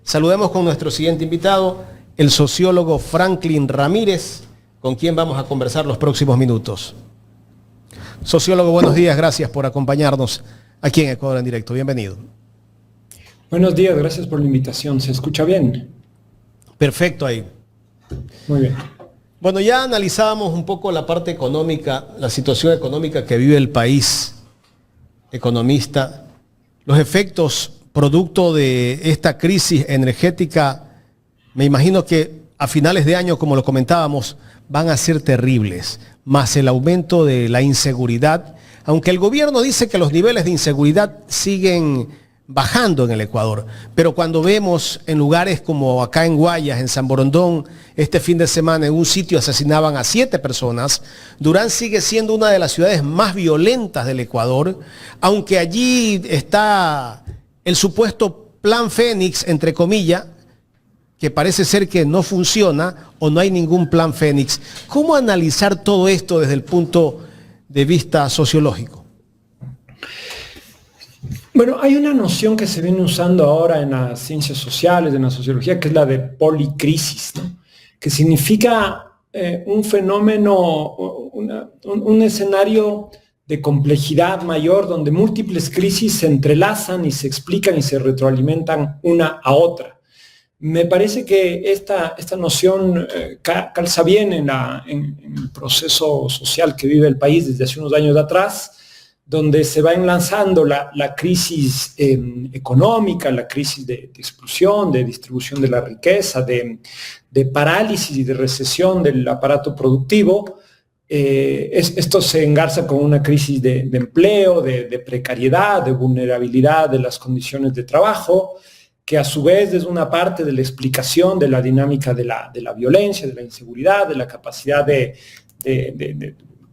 Saludemos con nuestro siguiente invitado, el sociólogo Franklin Ramírez, con quien vamos a conversar los próximos minutos. Sociólogo, buenos días, gracias por acompañarnos aquí en Ecuador en Directo. Bienvenido. Buenos días, gracias por la invitación. ¿Se escucha bien? Perfecto ahí. Muy bien. Bueno, ya analizábamos un poco la parte económica, la situación económica que vive el país, economista, los efectos producto de esta crisis energética. Me imagino que a finales de año, como lo comentábamos, van a ser terribles, más el aumento de la inseguridad, aunque el gobierno dice que los niveles de inseguridad siguen bajando en el Ecuador, pero cuando vemos en lugares como acá en Guayas, en San Borondón, este fin de semana en un sitio asesinaban a 7 personas, Durán sigue siendo una de las ciudades más violentas del Ecuador, aunque allí está el supuesto Plan Fénix, entre comillas, que parece ser que no funciona o no hay ningún Plan Fénix. ¿Cómo analizar todo esto desde el punto de vista sociológico? Bueno, hay una noción que se viene usando ahora en las ciencias sociales, en la sociología, que es la de policrisis, ¿no? Que significa un fenómeno, un escenario de complejidad mayor donde múltiples crisis se entrelazan y se explican y se retroalimentan una a otra. Me parece que esta noción calza bien en el proceso social que vive el país desde hace unos años atrás, donde se va enlazando la crisis económica, la crisis de exclusión, de distribución de la riqueza, de parálisis y de recesión del aparato productivo. Esto se engarza con una crisis de empleo, de precariedad, de vulnerabilidad de las condiciones de trabajo, que a su vez es una parte de la explicación de la dinámica de la violencia, de la inseguridad, de la capacidad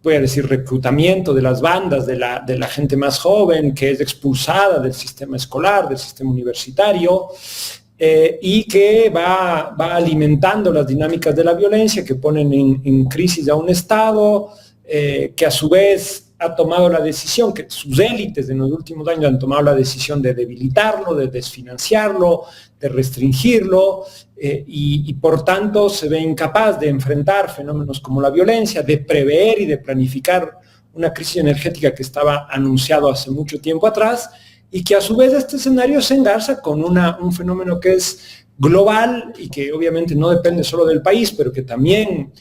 voy a decir, reclutamiento de las bandas, de la gente más joven que es expulsada del sistema escolar, del sistema universitario, y que va alimentando las dinámicas de la violencia que ponen en crisis a un Estado, que a su vez ha tomado la decisión, que sus élites en los últimos años han tomado la decisión de debilitarlo, de desfinanciarlo, de restringirlo, y por tanto se ve incapaz de enfrentar fenómenos como la violencia, de prever y de planificar una crisis energética que estaba anunciado hace mucho tiempo atrás, y que a su vez este escenario se engarza con un fenómeno que es global y que obviamente no depende solo del país, pero que también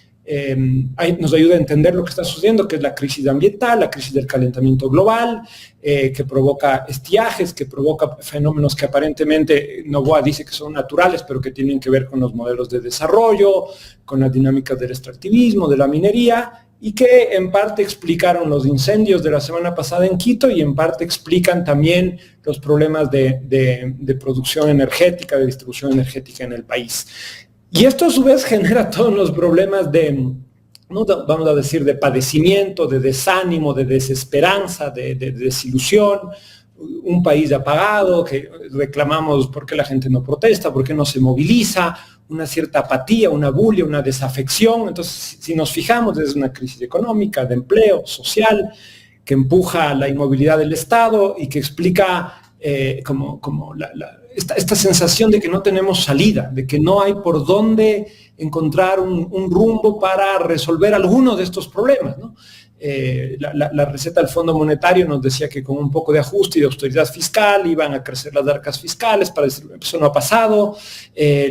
nos ayuda a entender lo que está sucediendo, que es la crisis ambiental, la crisis del calentamiento global, que provoca estiajes, que provoca fenómenos que aparentemente Noboa dice que son naturales, pero que tienen que ver con los modelos de desarrollo, con las dinámicas del extractivismo, de la minería, y que en parte explicaron los incendios de la semana pasada en Quito y en parte explican también los problemas de producción energética, de distribución energética en el país. Y esto a su vez genera todos los problemas vamos a decir, de padecimiento, de desánimo, de desesperanza, de desilusión. Un país apagado, que reclamamos por qué la gente no protesta, por qué no se moviliza, una cierta apatía, una bulia, una desafección. Entonces, si nos fijamos, es una crisis económica, de empleo, social, que empuja la inmovilidad del Estado y que explica esta sensación de que no tenemos salida, de que no hay por dónde encontrar un rumbo para resolver alguno de estos problemas, ¿no? La receta del Fondo Monetario nos decía que con un poco de ajuste y de austeridad fiscal iban a crecer las arcas fiscales, eso no ha pasado.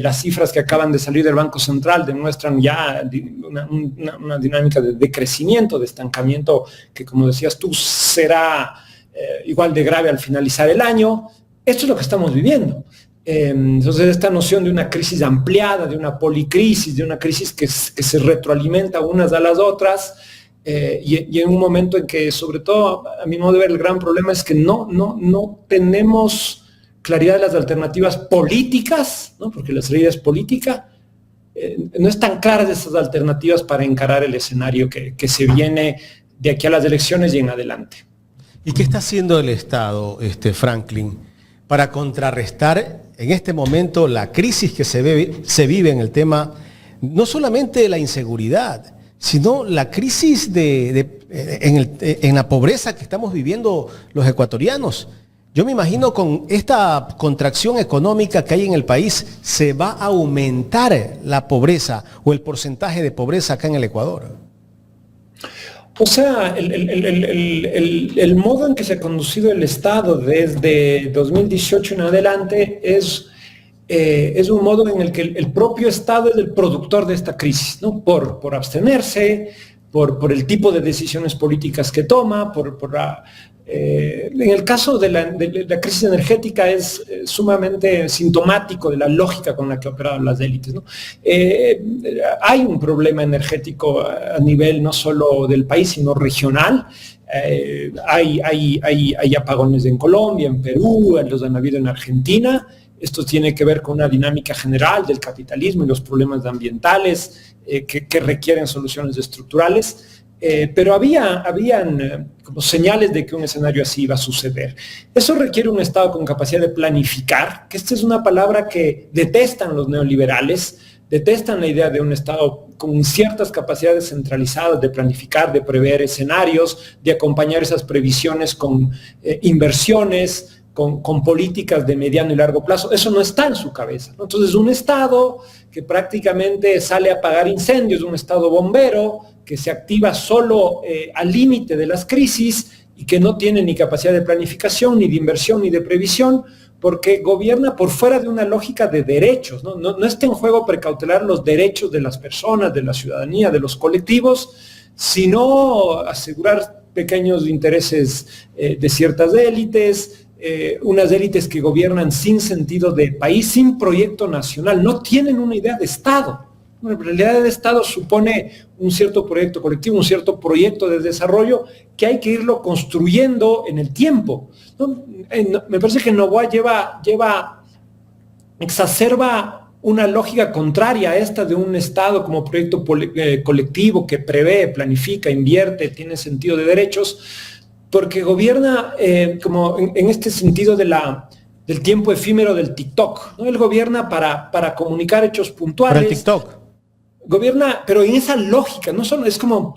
Las cifras que acaban de salir del Banco Central demuestran ya una dinámica de decrecimiento, de estancamiento, que como decías tú, será igual de grave al finalizar el año. Esto es lo que estamos viviendo. Entonces, esta noción de una crisis ampliada, de una policrisis, de una crisis que se retroalimenta unas a las otras, y en un momento en que, sobre todo, a mi modo de ver, el gran problema es que no tenemos claridad de las alternativas políticas, ¿no? Porque la salida es política, no están claras esas alternativas para encarar el escenario que se viene de aquí a las elecciones y en adelante. ¿Y qué está haciendo el Estado, Franklin, para contrarrestar en este momento la crisis que se vive en el tema, no solamente de la inseguridad, sino la crisis en la pobreza que estamos viviendo los ecuatorianos? Yo me imagino con esta contracción económica que hay en el país, se va a aumentar la pobreza o el porcentaje de pobreza acá en el Ecuador. O sea, el modo en que se ha conducido el Estado desde 2018 en adelante es un modo en el que el propio Estado es el productor de esta crisis, ¿no? Por abstenerse, por el tipo de decisiones políticas que toma, en el caso de la crisis energética es sumamente sintomático de la lógica con la que operaban las élites, ¿no? Hay un problema energético a nivel no solo del país, sino regional. Hay apagones en Colombia, en Perú, los han habido en Argentina. Esto tiene que ver con una dinámica general del capitalismo y los problemas ambientales que requieren soluciones estructurales. Pero habían como señales de que un escenario así iba a suceder. Eso requiere un Estado con capacidad de planificar, que esta es una palabra que detestan los neoliberales, detestan la idea de un Estado con ciertas capacidades centralizadas de planificar, de prever escenarios, de acompañar esas previsiones con inversiones, con políticas de mediano y largo plazo. Eso no está en su cabeza, ¿no? Entonces, un Estado que prácticamente sale a apagar incendios, un Estado bombero, que se activa solo al límite de las crisis y que no tiene ni capacidad de planificación, ni de inversión, ni de previsión, porque gobierna por fuera de una lógica de derechos, ¿no? No está en juego precautelar los derechos de las personas, de la ciudadanía, de los colectivos, sino asegurar pequeños intereses de ciertas élites, unas élites que gobiernan sin sentido de país, sin proyecto nacional, no tienen una idea de Estado. Bueno, la realidad del Estado supone un cierto proyecto colectivo, un cierto proyecto de desarrollo que hay que irlo construyendo en el tiempo, ¿no? Me parece que Noboa exacerba una lógica contraria a esta de un Estado como proyecto colectivo que prevé, planifica, invierte, tiene sentido de derechos, porque gobierna como en este sentido del tiempo efímero del TikTok, ¿no? Él gobierna para comunicar hechos puntuales. Para el TikTok. Gobierna, pero en esa lógica, no solo es como,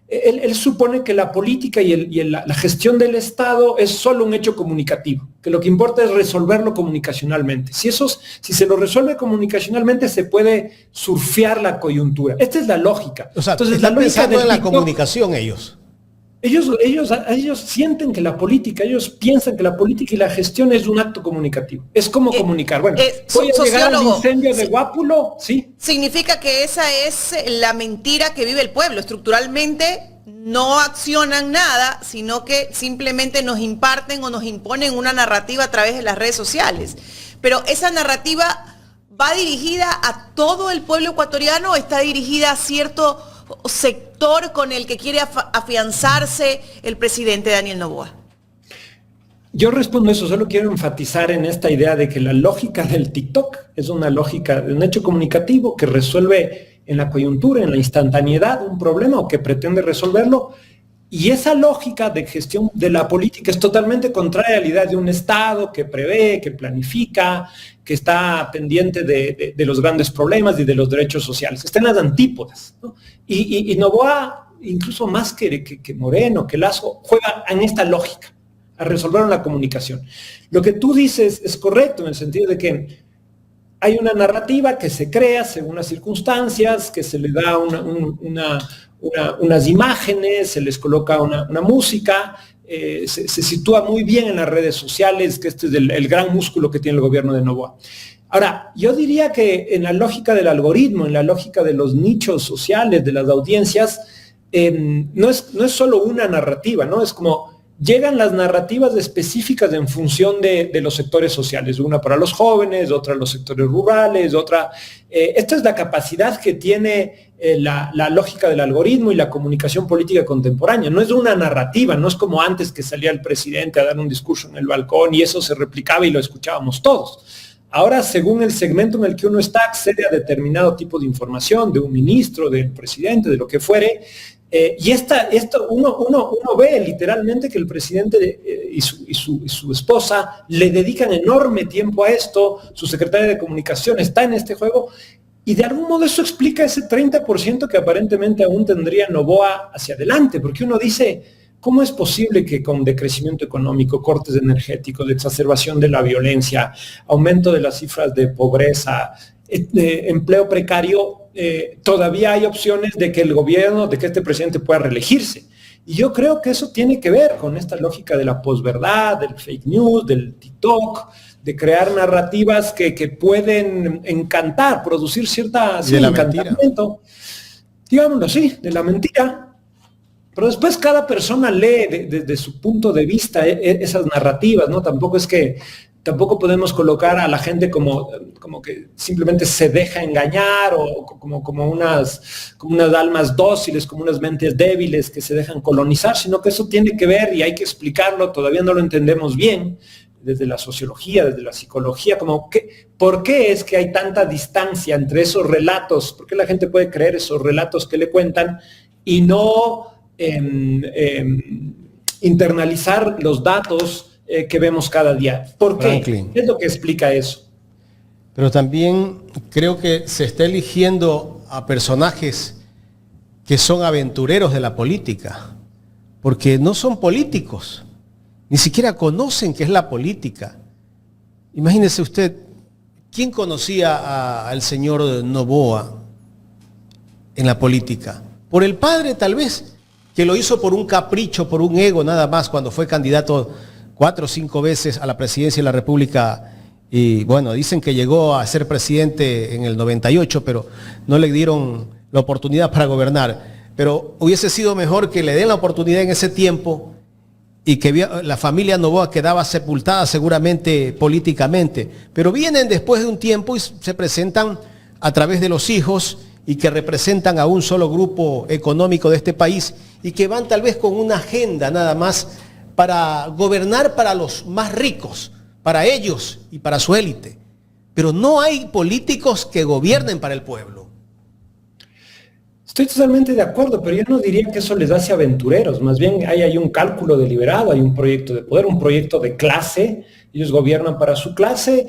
él supone que la política y la gestión del Estado es solo un hecho comunicativo, que lo que importa es resolverlo comunicacionalmente. Si se lo resuelve comunicacionalmente, se puede surfear la coyuntura. Esta es la lógica. O sea, entonces, están la lógica pensando en la TikTok, comunicación ellos. Ellos sienten que la política, ellos piensan que la política y la gestión es un acto comunicativo. Es como comunicar. Bueno, voy a llegar al incendio de Guápulo, ¿sí? Significa que esa es la mentira que vive el pueblo. Estructuralmente no accionan nada, sino que simplemente nos imparten o nos imponen una narrativa a través de las redes sociales. Pero esa narrativa ¿va dirigida a todo el pueblo ecuatoriano o está dirigida a cierto sector con el que quiere afianzarse el presidente Daniel Noboa? Yo respondo eso, solo quiero enfatizar en esta idea de que la lógica del TikTok es una lógica de un hecho comunicativo que resuelve en la coyuntura, en la instantaneidad, un problema o que pretende resolverlo. Y esa lógica de gestión de la política es totalmente contraria a la idea de un Estado que prevé, que planifica, que está pendiente de los grandes problemas y de los derechos sociales. Está en las antípodas, ¿no? Y Noboa, incluso más que Moreno, que Lazo, juega en esta lógica, a resolver la comunicación. Lo que tú dices es correcto en el sentido de que hay una narrativa que se crea según las circunstancias, que se le da unas imágenes, se les coloca una música, se sitúa muy bien en las redes sociales, que este es el gran músculo que tiene el gobierno de Noboa. Ahora, yo diría que en la lógica del algoritmo, en la lógica de los nichos sociales, de las audiencias, no es solo una narrativa, ¿no? Es como llegan las narrativas específicas en función de los sectores sociales, una para los jóvenes, otra los sectores rurales, otra. Esta es la capacidad que tiene la lógica del algoritmo y la comunicación política contemporánea. No es una narrativa, no es como antes que salía el presidente a dar un discurso en el balcón y eso se replicaba y lo escuchábamos todos. Ahora, según el segmento en el que uno está, accede a determinado tipo de información, de un ministro, del presidente, de lo que fuere. Y esto uno ve literalmente que el presidente y su esposa le dedican enorme tiempo a esto, su secretaria de comunicación está en este juego, y de algún modo eso explica ese 30% que aparentemente aún tendría Noboa hacia adelante, porque uno dice, ¿Cómo es posible que con decrecimiento económico, cortes energéticos, exacerbación de la violencia, aumento de las cifras de pobreza, empleo precario, todavía hay opciones de que el gobierno, de que este presidente pueda reelegirse? Y yo creo que eso tiene que ver con esta lógica de la posverdad, del fake news, del TikTok, de crear narrativas que pueden encantar, producir cierta encantamiento, digámoslo así, de la mentira. Pero después cada persona lee desde su punto de vista esas narrativas, ¿no? Tampoco podemos colocar a la gente como que simplemente se deja engañar o como unas almas dóciles, como unas mentes débiles que se dejan colonizar, sino que eso tiene que ver, y hay que explicarlo, todavía no lo entendemos bien, desde la sociología, desde la psicología, ¿por qué es que hay tanta distancia entre esos relatos? ¿Por qué la gente puede creer esos relatos que le cuentan y no internalizar los datos que vemos cada día? ¿Por qué? Franklin, ¿Qué es lo que explica eso? pero también creo que se está eligiendo a personajes que son aventureros de la política, porque no son políticos, ni siquiera conocen qué es la política. Imagínese usted, ¿quién conocía al señor Noboa en la política? Por el padre tal vez, que lo hizo por un capricho, por un ego nada más, cuando fue candidato 4 o 5 veces a la presidencia de la República. Y bueno, dicen que llegó a ser presidente en el 98, pero no le dieron la oportunidad para gobernar. Pero hubiese sido mejor que le den la oportunidad en ese tiempo y que la familia Noboa quedaba sepultada seguramente políticamente. Pero vienen después de un tiempo y se presentan a través de los hijos y que representan a un solo grupo económico de este país y que van tal vez con una agenda nada más para gobernar para los más ricos, para ellos y para su élite. Pero no hay políticos que gobiernen para el pueblo. Estoy totalmente de acuerdo, pero yo no diría que eso les hace aventureros. Más bien hay un cálculo deliberado, hay un proyecto de poder, un proyecto de clase. Ellos gobiernan para su clase,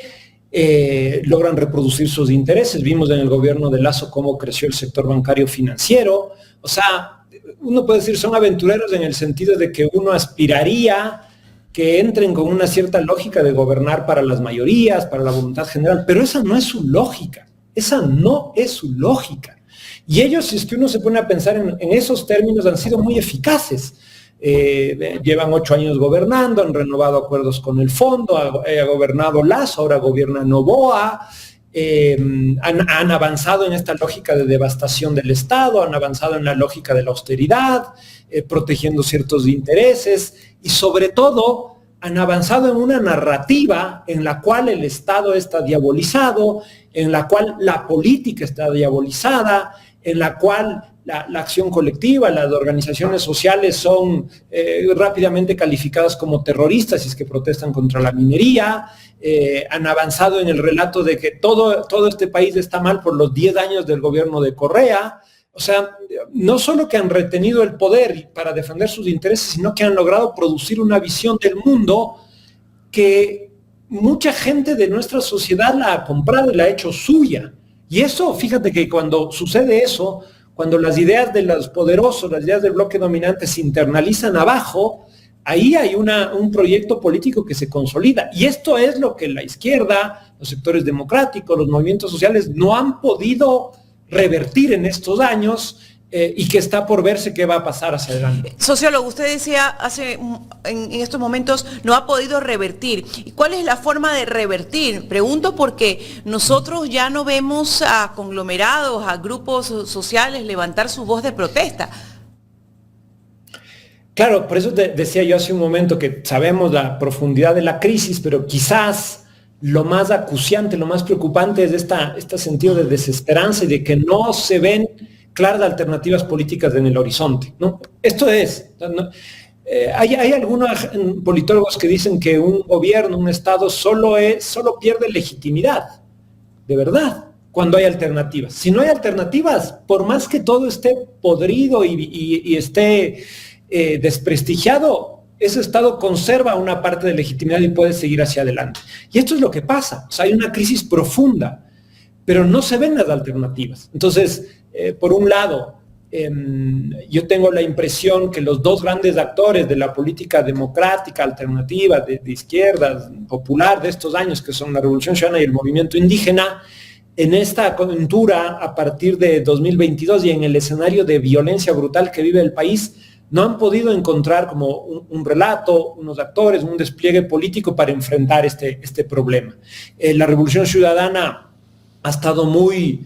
logran reproducir sus intereses. Vimos en el gobierno de Lasso cómo creció el sector bancario financiero. O sea, uno puede decir son aventureros en el sentido de que uno aspiraría que entren con una cierta lógica de gobernar para las mayorías, para la voluntad general, pero esa no es su lógica. Esa no es su lógica. Y ellos, si es que uno se pone a pensar en esos términos, han sido muy eficaces. Llevan 8 años gobernando, han renovado acuerdos con el fondo, ha gobernado Lasso, ahora gobierna Noboa, han avanzado en esta lógica de devastación del Estado, han avanzado en la lógica de la austeridad, protegiendo ciertos intereses y sobre todo han avanzado en una narrativa en la cual el Estado está diabolizado, en la cual la política está diabolizada, en la cual la acción colectiva, las organizaciones sociales son rápidamente calificadas como terroristas si es que protestan contra la minería. Han avanzado en el relato de que todo este país está mal por los 10 años del gobierno de Correa. O sea, no solo que han retenido el poder para defender sus intereses, sino que han logrado producir una visión del mundo que mucha gente de nuestra sociedad la ha comprado y la ha hecho suya. Y eso, fíjate que cuando sucede eso, cuando las ideas de los poderosos, las ideas del bloque dominante se internalizan abajo, ahí hay un proyecto político que se consolida. Y esto es lo que la izquierda, los sectores democráticos, los movimientos sociales no han podido revertir en estos años y que está por verse qué va a pasar hacia adelante. Sociólogo, usted decía en estos momentos no ha podido revertir. ¿Y cuál es la forma de revertir? Pregunto porque nosotros ya no vemos a conglomerados, a grupos sociales levantar su voz de protesta. Claro, por eso decía yo hace un momento que sabemos la profundidad de la crisis, pero quizás lo más acuciante, lo más preocupante es este sentido de desesperanza y de que no se ven claras alternativas políticas en el horizonte, ¿no? Esto es, ¿no? Hay algunos politólogos que dicen que un gobierno, un Estado solo pierde legitimidad, de verdad, cuando hay alternativas. Si no hay alternativas, por más que todo esté podrido y esté desprestigiado, ese Estado conserva una parte de legitimidad y puede seguir hacia adelante. Y esto es lo que pasa. O sea, hay una crisis profunda, pero no se ven las alternativas. Entonces, por un lado, yo tengo la impresión que los dos grandes actores de la política democrática, alternativa, de izquierdas, popular de estos años, que son la Revolución Ciudadana y el movimiento indígena, en esta coyuntura, a partir de 2022 y en el escenario de violencia brutal que vive el país, no han podido encontrar como un relato, unos actores, un despliegue político para enfrentar este problema. La Revolución Ciudadana ha estado muy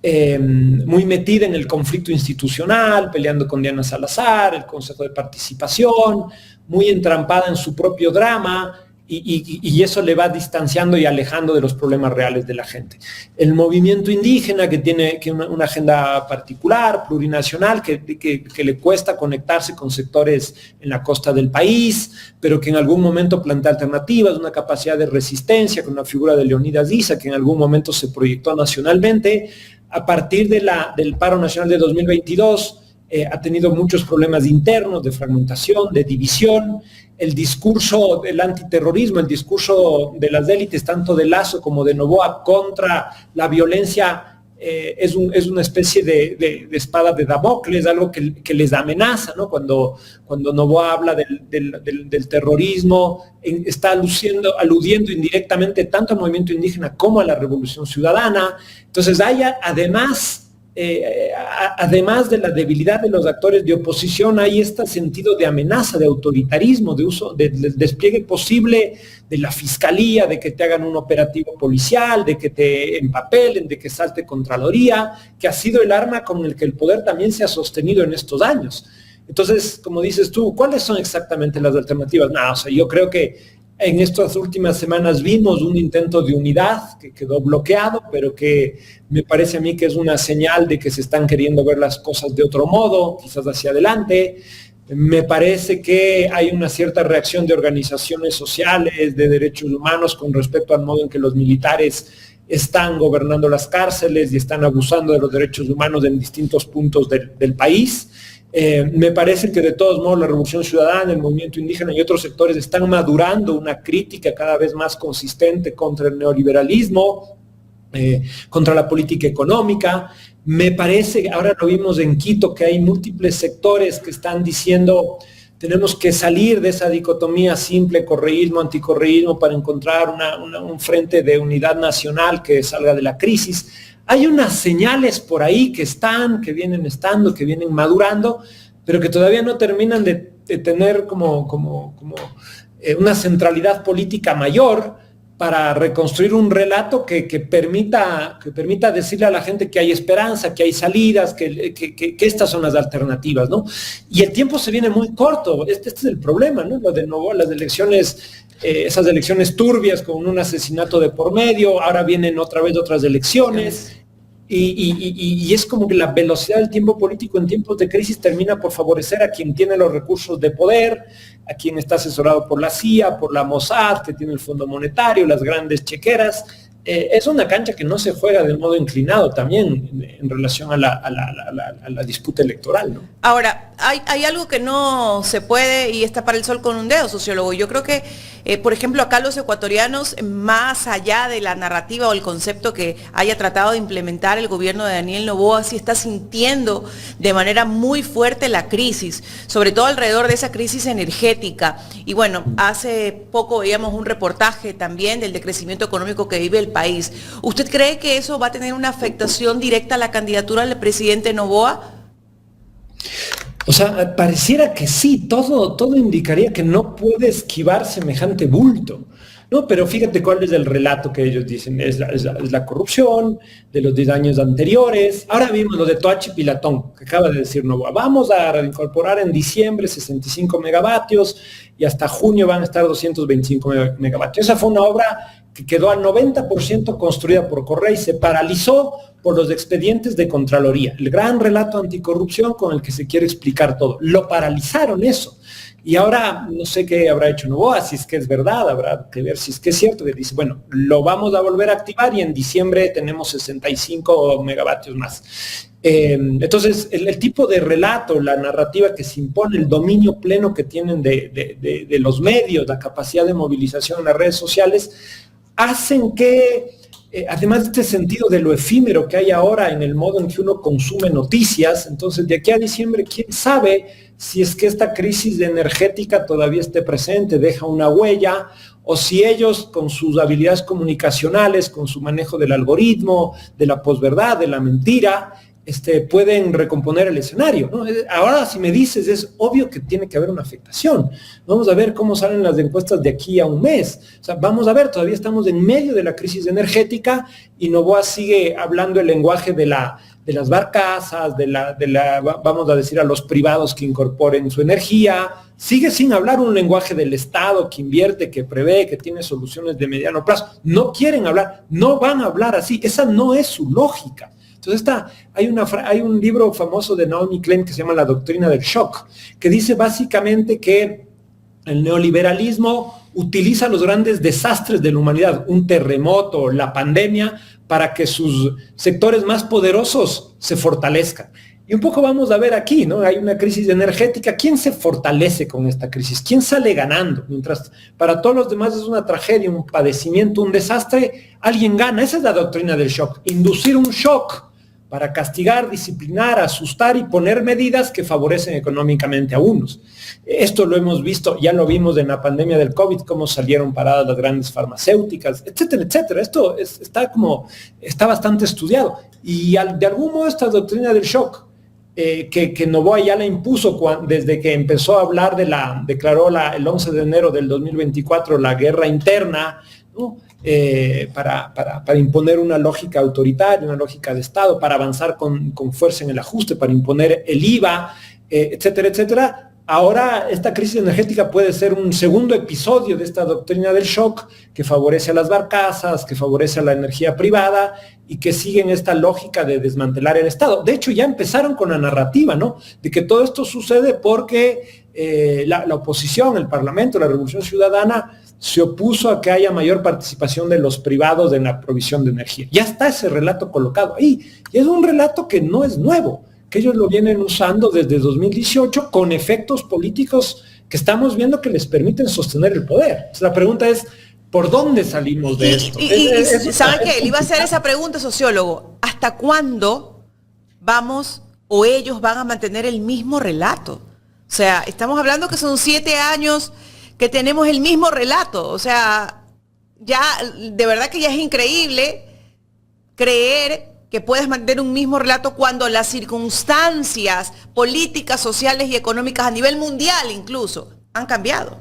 metida en el conflicto institucional, peleando con Diana Salazar, el Consejo de Participación, muy entrampada en su propio drama, y eso le va distanciando y alejando de los problemas reales de la gente. El movimiento indígena, que tiene una agenda particular, plurinacional, que le cuesta conectarse con sectores en la costa del país, pero que en algún momento plantea alternativas, una capacidad de resistencia con la figura de Leonidas Issa, que en algún momento se proyectó nacionalmente. A partir del paro nacional de 2022, ha tenido muchos problemas internos, de fragmentación, de división. El discurso del antiterrorismo, el discurso de las élites, tanto de Lasso como de Noboa, contra la violencia, es una especie de espada de Damocles, algo que les amenaza, ¿no? Cuando Noboa habla del terrorismo, está aludiendo indirectamente tanto al movimiento indígena como a la Revolución Ciudadana. Entonces hay además de la debilidad de los actores de oposición, hay este sentido de amenaza, de autoritarismo, de uso, del despliegue posible de la fiscalía, de que te hagan un operativo policial, de que te empapelen, de que salte Contraloría, que ha sido el arma con el que el poder también se ha sostenido en estos años. Entonces, como dices tú, ¿cuáles son exactamente las alternativas? No, o sea, yo creo que en estas últimas semanas vimos un intento de unidad que quedó bloqueado, pero que me parece a mí que es una señal de que se están queriendo ver las cosas de otro modo, quizás hacia adelante. Me parece que hay una cierta reacción de organizaciones sociales, de derechos humanos, con respecto al modo en que los militares están gobernando las cárceles y están abusando de los derechos humanos en distintos puntos del país. Me parece que de todos modos la Revolución Ciudadana, el movimiento indígena y otros sectores están madurando una crítica cada vez más consistente contra el neoliberalismo, contra la política económica. Me parece, ahora lo vimos en Quito, que hay múltiples sectores que están diciendo tenemos que salir de esa dicotomía simple, correísmo, anticorreísmo, para encontrar un frente de unidad nacional que salga de la crisis. Hay unas señales por ahí que vienen estando, que vienen madurando, pero que todavía no terminan de tener como una centralidad política mayor para reconstruir un relato que permita decirle a la gente que hay esperanza, que hay salidas, que estas son las alternativas, ¿no? Y el tiempo se viene muy corto, este es el problema, ¿no? Lo de nuevo, las elecciones, esas elecciones turbias con un asesinato de por medio, ahora vienen otra vez otras elecciones. Y es como que la velocidad del tiempo político en tiempos de crisis termina por favorecer a quien tiene los recursos de poder, a quien está asesorado por la CIA, por la Mossad, que tiene el Fondo Monetario, las grandes chequeras. Es una cancha que no se juega de modo inclinado también en relación a la disputa electoral, ¿no? Ahora, hay algo que no se puede y está para el sol con un dedo, sociólogo. Yo creo que, por ejemplo, acá los ecuatorianos, más allá de la narrativa o el concepto que haya tratado de implementar el gobierno de Daniel Noboa, sí está sintiendo de manera muy fuerte la crisis, sobre todo alrededor de esa crisis energética. Y bueno, hace poco veíamos un reportaje también del decrecimiento económico que vive el país. ¿Usted cree que eso va a tener una afectación directa a la candidatura del presidente Noboa? O sea, pareciera que sí, todo indicaría que no puede esquivar semejante bulto, ¿no? Pero fíjate cuál es el relato que ellos dicen, es la corrupción de los 10 años anteriores. Ahora vimos lo de Toachi Pilatón, que acaba de decir Noboa, vamos a incorporar en diciembre 65 megavatios y hasta junio van a estar 225 megavatios. Esa fue una obra que quedó al 90% construida por Correa y se paralizó por los expedientes de Contraloría. El gran relato anticorrupción con el que se quiere explicar todo. Lo paralizaron eso. Y ahora no sé qué habrá hecho Noboa, si es que es verdad, habrá que ver si es que es cierto, que dice, bueno, lo vamos a volver a activar y en diciembre tenemos 65 megavatios más. Entonces, el tipo de relato, la narrativa que se impone, el dominio pleno que tienen de los medios, la capacidad de movilización en las redes sociales, hacen que además de este sentido de lo efímero que hay ahora en el modo en que uno consume noticias, entonces de aquí a diciembre, quién sabe si es que esta crisis energética todavía esté presente, deja una huella, o si ellos con sus habilidades comunicacionales, con su manejo del algoritmo, de la posverdad, de la mentira, pueden recomponer el escenario, ¿no? Ahora, si me dices, es obvio que tiene que haber una afectación. Vamos a ver cómo salen las encuestas de aquí a un mes. O sea, vamos a ver, todavía estamos en medio de la crisis energética y Noboa sigue hablando el lenguaje de las barcazas, vamos a decir, a los privados que incorporen su energía. Sigue sin hablar un lenguaje del Estado que invierte, que prevé, que tiene soluciones de mediano plazo. No quieren hablar, no van a hablar así. Esa no es su lógica. Entonces hay un libro famoso de Naomi Klein que se llama La doctrina del shock, que dice básicamente que el neoliberalismo utiliza los grandes desastres de la humanidad, un terremoto, la pandemia, para que sus sectores más poderosos se fortalezcan. Y un poco vamos a ver aquí, ¿no? Hay una crisis energética. ¿Quién se fortalece con esta crisis? ¿Quién sale ganando? Mientras para todos los demás es una tragedia, un padecimiento, un desastre, alguien gana. Esa es la doctrina del shock. Inducir un shock para castigar, disciplinar, asustar y poner medidas que favorecen económicamente a unos. Esto lo hemos visto, ya lo vimos en la pandemia del COVID, cómo salieron paradas las grandes farmacéuticas, etcétera, etcétera. Esto está bastante estudiado. Y de algún modo esta doctrina del shock, que Noboa ya la impuso desde que empezó a hablar declaró el 11 de enero del 2024 la guerra interna, ¿no? Para imponer una lógica autoritaria, una lógica de Estado, para avanzar con fuerza en el ajuste, para imponer el IVA, etcétera, etcétera. Ahora esta crisis energética puede ser un segundo episodio de esta doctrina del shock que favorece a las barcazas, que favorece a la energía privada y que siguen esta lógica de desmantelar el Estado. De hecho, ya empezaron con la narrativa, ¿no? De que todo esto sucede porque la oposición, el Parlamento, la Revolución Ciudadana se opuso a que haya mayor participación de los privados en la provisión de energía. Ya está ese relato colocado ahí. Y es un relato que no es nuevo, que ellos lo vienen usando desde 2018 con efectos políticos que estamos viendo que les permiten sostener el poder. Entonces, la pregunta es, ¿por dónde salimos de esto? ¿Saben qué? Le iba a hacer esa pregunta, sociólogo. ¿Hasta cuándo vamos o ellos van a mantener el mismo relato? O sea, estamos hablando que son 7 años que tenemos el mismo relato. O sea, ya de verdad que ya es increíble creer que puedes mantener un mismo relato cuando las circunstancias políticas, sociales y económicas a nivel mundial incluso han cambiado.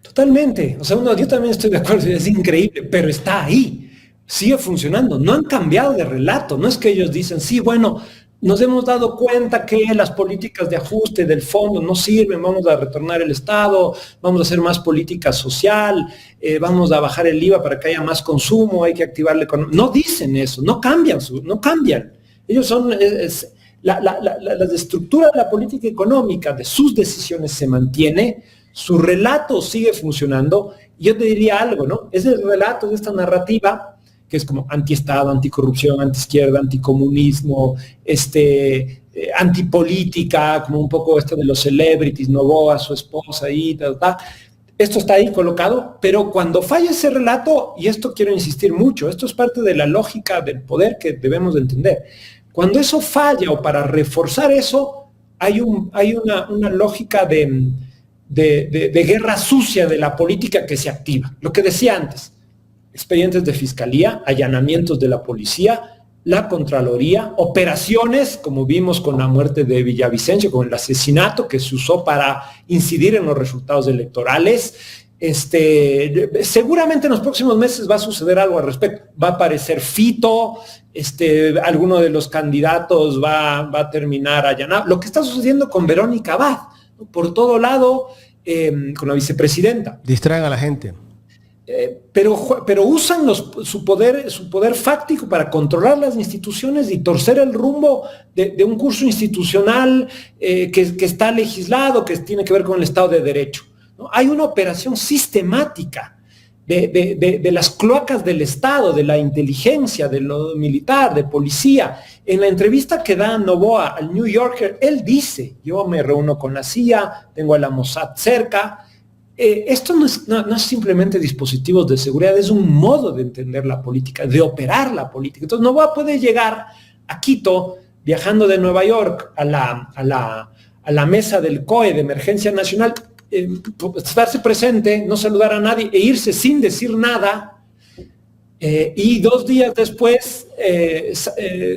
Totalmente. O sea, yo también estoy de acuerdo, es increíble, pero está ahí, sigue funcionando. No han cambiado de relato. No es que ellos dicen, sí, bueno, nos hemos dado cuenta que las políticas de ajuste del fondo no sirven, vamos a retornar el Estado, vamos a hacer más política social, vamos a bajar el IVA para que haya más consumo, hay que activar la economía. No dicen eso, no cambian. Ellos son, la estructura de la política económica, de sus decisiones se mantiene, su relato sigue funcionando. Y yo te diría algo, ¿no? Ese relato de esta narrativa, que es como antiestado, anticorrupción, antiizquierda, anticomunismo, antipolítica, como un poco esto de los celebrities, Noboa, su esposa y tal. Esto está ahí colocado, pero cuando falla ese relato, y esto quiero insistir mucho, esto es parte de la lógica del poder que debemos de entender. Cuando eso falla o para reforzar eso, hay una lógica de guerra sucia de la política que se activa. Lo que decía antes. Expedientes de fiscalía, allanamientos de la policía, la Contraloría, operaciones, como vimos con la muerte de Villavicencio, con el asesinato que se usó para incidir en los resultados electorales. Seguramente en los próximos meses va a suceder algo al respecto. Va a aparecer Fito, alguno de los candidatos va a terminar allanado. Lo que está sucediendo con Verónica Abad, ¿no? Por todo lado, con la vicepresidenta. Distraen a la gente. Pero usan su poder fáctico para controlar las instituciones y torcer el rumbo de un curso institucional que está legislado, que tiene que ver con el Estado de Derecho, ¿no? Hay una operación sistemática de las cloacas del Estado, de la inteligencia, de lo militar, de policía. En la entrevista que da Noboa al New Yorker, él dice, yo me reúno con la CIA, tengo a la Mossad cerca. esto no es simplemente dispositivos de seguridad, es un modo de entender la política, de operar la política. Entonces Noboa puede llegar a Quito viajando de Nueva York a la mesa del COE de Emergencia Nacional, estarse presente, no saludar a nadie e irse sin decir nada, y 2 días después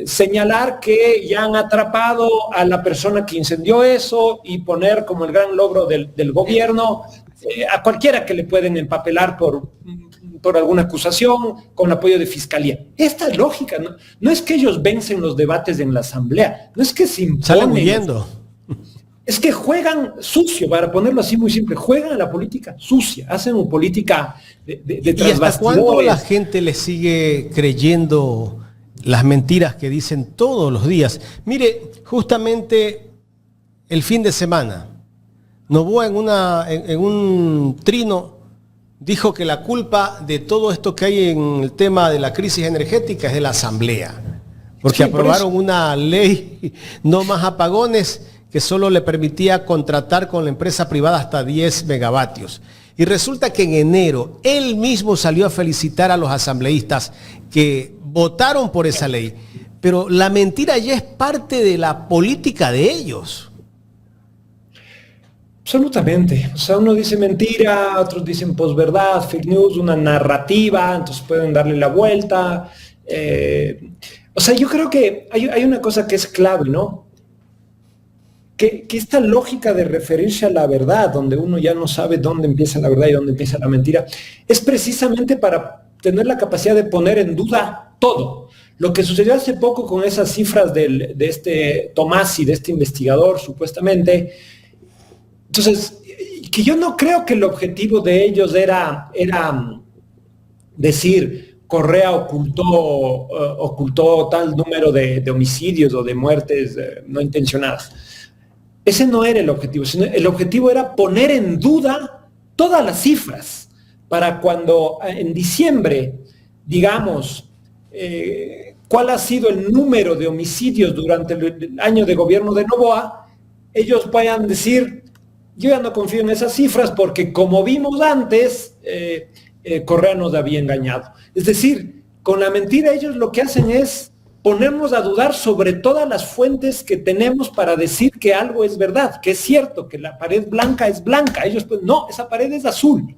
señalar que ya han atrapado a la persona que incendió eso y poner como el gran logro del gobierno a cualquiera que le pueden empapelar por alguna acusación con apoyo de fiscalía. Esta es lógica, no es que ellos vencen los debates en la asamblea, no es que se imponen. Salen huyendo. Es que juegan sucio, para ponerlo así muy simple, juegan a la política sucia, hacen una política de tras ¿Y hasta cuándo la gente le sigue creyendo las mentiras que dicen todos los días? Mire, justamente el fin de semana, Noboa en un trino dijo que la culpa de todo esto que hay en el tema de la crisis energética es de la Asamblea, porque sí, aprobaron una ley no más apagones que solo le permitía contratar con la empresa privada hasta 10 megavatios. Y resulta que en enero él mismo salió a felicitar a los asambleístas que votaron por esa ley, pero la mentira ya es parte de la política de ellos. Absolutamente. O sea, uno dice mentira, otros dicen posverdad, fake news, una narrativa, entonces pueden darle la vuelta. O sea, yo creo que hay una cosa que es clave, ¿no? Que esta lógica de referirse a la verdad, donde uno ya no sabe dónde empieza la verdad y dónde empieza la mentira, es precisamente para tener la capacidad de poner en duda todo. Lo que sucedió hace poco con esas cifras de este Tomasi, de este investigador, supuestamente. Entonces, que yo no creo que el objetivo de ellos era decir, Correa ocultó tal número de homicidios o de muertes no intencionadas. Ese no era el objetivo, sino el objetivo era poner en duda todas las cifras para cuando en diciembre, digamos, cuál ha sido el número de homicidios durante el año de gobierno de Noboa, ellos puedan decir, yo ya no confío en esas cifras porque como vimos antes, Correa nos había engañado. Es decir, con la mentira ellos lo que hacen es ponernos a dudar sobre todas las fuentes que tenemos para decir que algo es verdad, que es cierto, que la pared blanca es blanca. Ellos pues, no, esa pared es azul,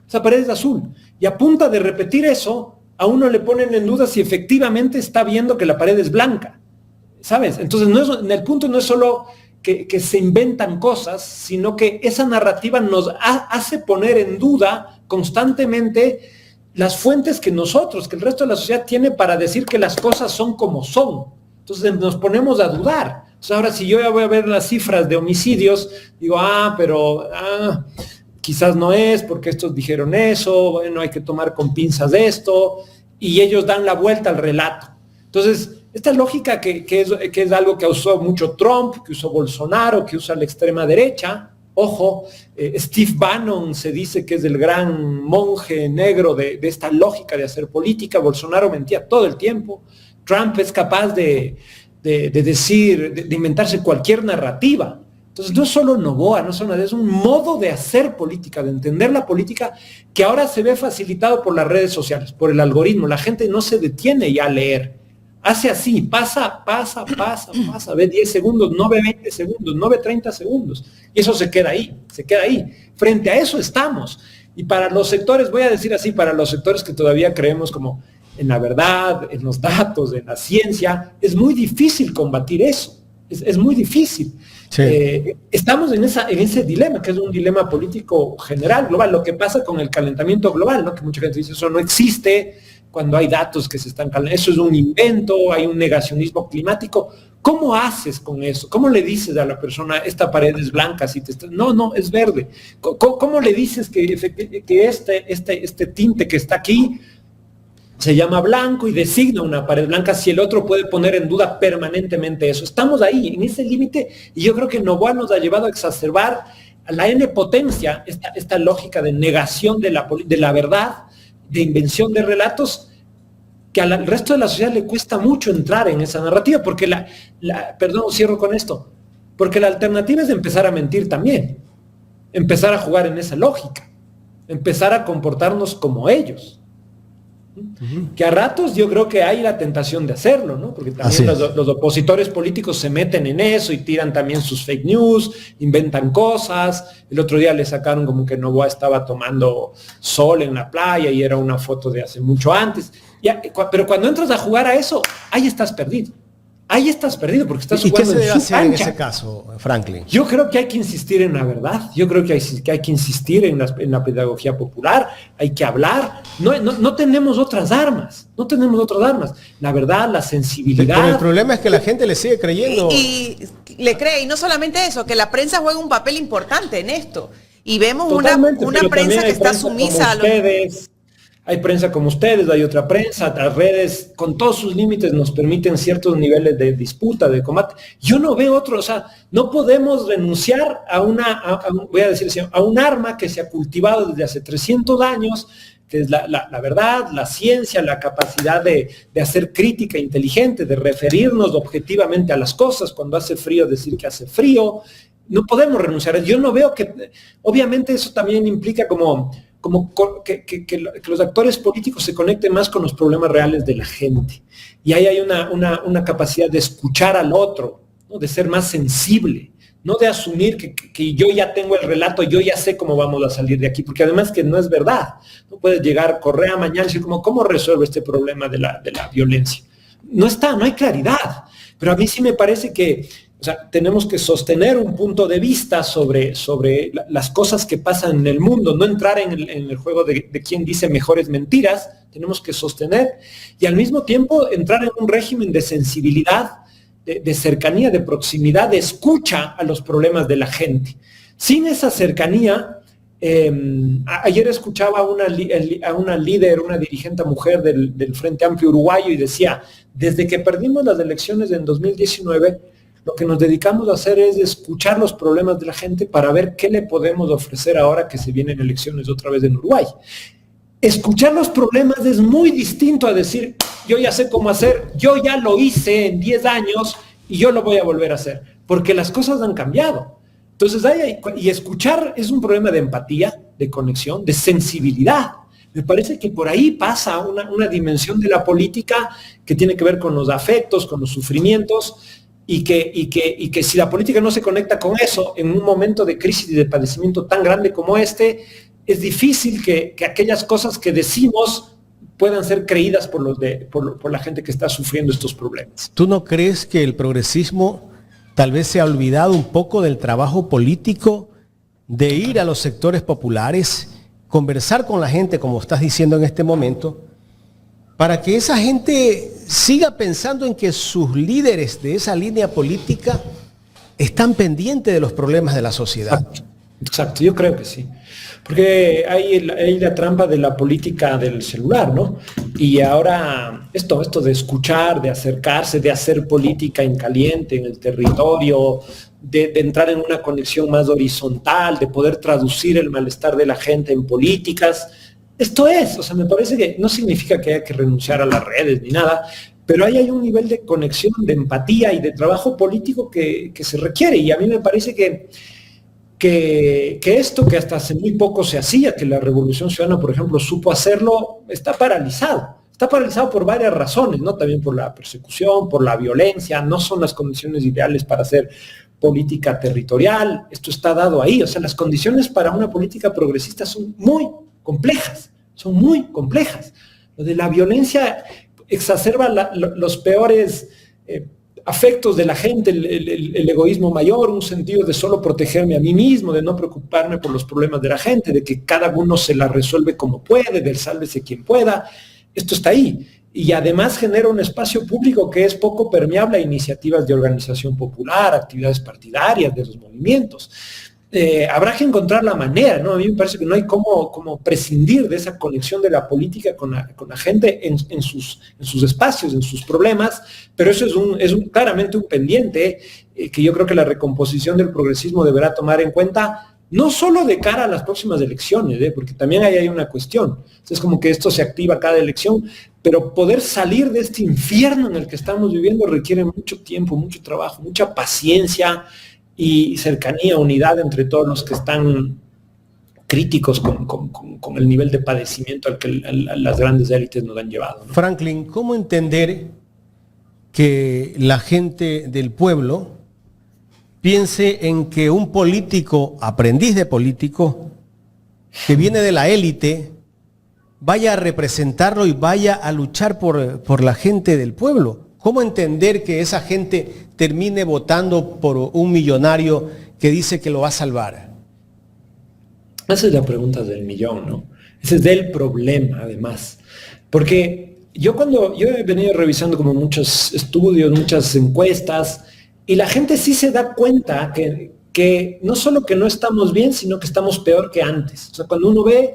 esa pared es azul. Y a punta de repetir eso, a uno le ponen en duda si efectivamente está viendo que la pared es blanca, ¿sabes? Entonces, el punto no es solo que se inventan cosas, sino que esa narrativa nos hace poner en duda constantemente las fuentes que el resto de la sociedad tiene para decir que las cosas son como son. Entonces nos ponemos a dudar. Entonces ahora si yo ya voy a ver las cifras de homicidios, digo, quizás no es porque estos dijeron eso, bueno, hay que tomar con pinzas de esto, y ellos dan la vuelta al relato. Entonces, esta lógica que es algo que usó mucho Trump, que usó Bolsonaro, que usa la extrema derecha. Ojo, Steve Bannon se dice que es el gran monje negro de esta lógica de hacer política. Bolsonaro mentía todo el tiempo. Trump es capaz de inventarse cualquier narrativa. Entonces no es solo Noboa, es un modo de hacer política, de entender la política, que ahora se ve facilitado por las redes sociales, por el algoritmo. La gente no se detiene ya a leer. Hace así, pasa, ve 10 segundos, no ve 20 segundos, no ve 30 segundos. Y eso se queda ahí. Frente a eso estamos. Y para los sectores, voy a decir así, para los sectores que todavía creemos como en la verdad, en los datos, en la ciencia, es muy difícil combatir eso. Es muy difícil. Sí. Estamos en ese dilema, que es un dilema político general, global. Lo que pasa con el calentamiento global, ¿no? Que mucha gente dice, eso no existe, cuando hay datos que se están calentando, eso es un invento, hay un negacionismo climático. ¿Cómo haces con eso? ¿Cómo le dices a la persona, esta pared es blanca? Si no, es verde. ¿Cómo le dices que este tinte que está aquí se llama blanco y designa una pared blanca si el otro puede poner en duda permanentemente eso? Estamos ahí, en ese límite, y yo creo que Noboa nos ha llevado a exacerbar a la N potencia esta lógica de negación de la verdad, de invención de relatos, que al resto de la sociedad le cuesta mucho entrar en esa narrativa, porque cierro con esto, porque la alternativa es empezar a mentir también, empezar a jugar en esa lógica. empezar a comportarnos como ellos. Que a ratos yo creo que hay la tentación de hacerlo, ¿no? Porque también los opositores políticos se meten en eso y tiran también sus fake news, inventan cosas. El otro día le sacaron como que Noboa estaba tomando sol en la playa y era una foto de hace mucho antes. Pero cuando entras a jugar a eso, ahí estás perdido. Ahí estás perdido porque estás jugando en su cancha. ¿Y qué se debe hacer en ese caso, Franklin? Yo creo que hay que insistir en la verdad. Yo creo que hay que insistir en la pedagogía popular. Hay que hablar. No tenemos otras armas. No tenemos otras armas. La verdad, la sensibilidad. Pero el problema es que la gente le sigue creyendo. Y le cree. Y no solamente eso, que la prensa juega un papel importante en esto. Y vemos una prensa que está sumisa a los... Hay prensa como ustedes, hay otra prensa, las redes con todos sus límites nos permiten ciertos niveles de disputa, de combate. Yo no veo otro, o sea, no podemos renunciar a un arma que se ha cultivado desde hace 300 años, que es la verdad, la ciencia, la capacidad de hacer crítica inteligente, de referirnos objetivamente a las cosas, cuando hace frío decir que hace frío. No podemos renunciar. Yo no veo que, obviamente eso también implica que los actores políticos se conecten más con los problemas reales de la gente. Y ahí hay una capacidad de escuchar al otro, ¿no? De ser más sensible, no de asumir que yo ya tengo el relato, yo ya sé cómo vamos a salir de aquí, porque además que no es verdad. No puedes llegar Correa mañana y decir ¿cómo resuelve este problema de la violencia? No hay claridad. Pero a mí sí me parece que tenemos que sostener un punto de vista sobre las cosas que pasan en el mundo, no entrar en el juego de quién dice mejores mentiras, tenemos que sostener y al mismo tiempo entrar en un régimen de sensibilidad, de cercanía, de proximidad, de escucha a los problemas de la gente. Sin esa cercanía, ayer escuchaba a una líder, una dirigente mujer del Frente Amplio Uruguayo y decía, desde que perdimos las elecciones en 2019, lo que nos dedicamos a hacer es escuchar los problemas de la gente para ver qué le podemos ofrecer ahora que se vienen elecciones otra vez en Uruguay. Escuchar los problemas es muy distinto a decir, yo ya sé cómo hacer, yo ya lo hice en 10 años y yo lo voy a volver a hacer, porque las cosas han cambiado. Entonces, y escuchar es un problema de empatía, de conexión, de sensibilidad. Me parece que por ahí pasa una dimensión de la política que tiene que ver con los afectos, con los sufrimientos, y que si la política no se conecta con eso en un momento de crisis y de padecimiento tan grande como este, es difícil que aquellas cosas que decimos puedan ser creídas por la gente que está sufriendo estos problemas. ¿Tú no crees que el progresismo tal vez se ha olvidado un poco del trabajo político, de ir a los sectores populares, conversar con la gente, como estás diciendo en este momento, para que esa gente siga pensando en que sus líderes de esa línea política están pendientes de los problemas de la sociedad? Exacto, yo creo que sí. Porque hay la trampa de la política del celular, ¿no? Y ahora esto de escuchar, de acercarse, de hacer política en caliente, en el territorio, de entrar en una conexión más horizontal, de poder traducir el malestar de la gente en políticas. Esto me parece que no significa que haya que renunciar a las redes ni nada, pero ahí hay un nivel de conexión, de empatía y de trabajo político que se requiere. Y a mí me parece que esto que hasta hace muy poco se hacía, que la Revolución Ciudadana, por ejemplo, supo hacerlo, está paralizado. Está paralizado por varias razones, ¿no? También por la persecución, por la violencia, no son las condiciones ideales para hacer política territorial. Esto está dado ahí. O sea, las condiciones para una política progresista son muy complejas. Lo de la violencia exacerba los peores afectos de la gente, el egoísmo mayor, un sentido de solo protegerme a mí mismo, de no preocuparme por los problemas de la gente, de que cada uno se la resuelve como puede, del sálvese quien pueda. Esto está ahí. Y además genera un espacio público que es poco permeable a iniciativas de organización popular, actividades partidarias de los movimientos. Habrá que encontrar la manera, ¿no? A mí me parece que no hay cómo prescindir de esa conexión de la política con la gente en sus espacios, en sus problemas, pero eso es claramente un pendiente que yo creo que la recomposición del progresismo deberá tomar en cuenta, no solo de cara a las próximas elecciones, porque también ahí hay una cuestión. Es como que esto se activa cada elección, pero poder salir de este infierno en el que estamos viviendo requiere mucho tiempo, mucho trabajo, mucha paciencia y cercanía, unidad entre todos los que críticos con el nivel de padecimiento al que las grandes élites nos han llevado, ¿no? Franklin, ¿cómo entender que la gente del pueblo piense en que un político, aprendiz de político, que viene de la élite, vaya a representarlo y vaya a luchar por la gente del pueblo? ¿Cómo entender que esa gente termine votando por un millonario que dice que lo va a salvar? Esa es la pregunta del millón, ¿no? Ese es el problema, además. Porque yo he venido revisando como muchos estudios, muchas encuestas, y la gente sí se da cuenta que no solo que no estamos bien, sino que estamos peor que antes. O sea, cuando uno ve,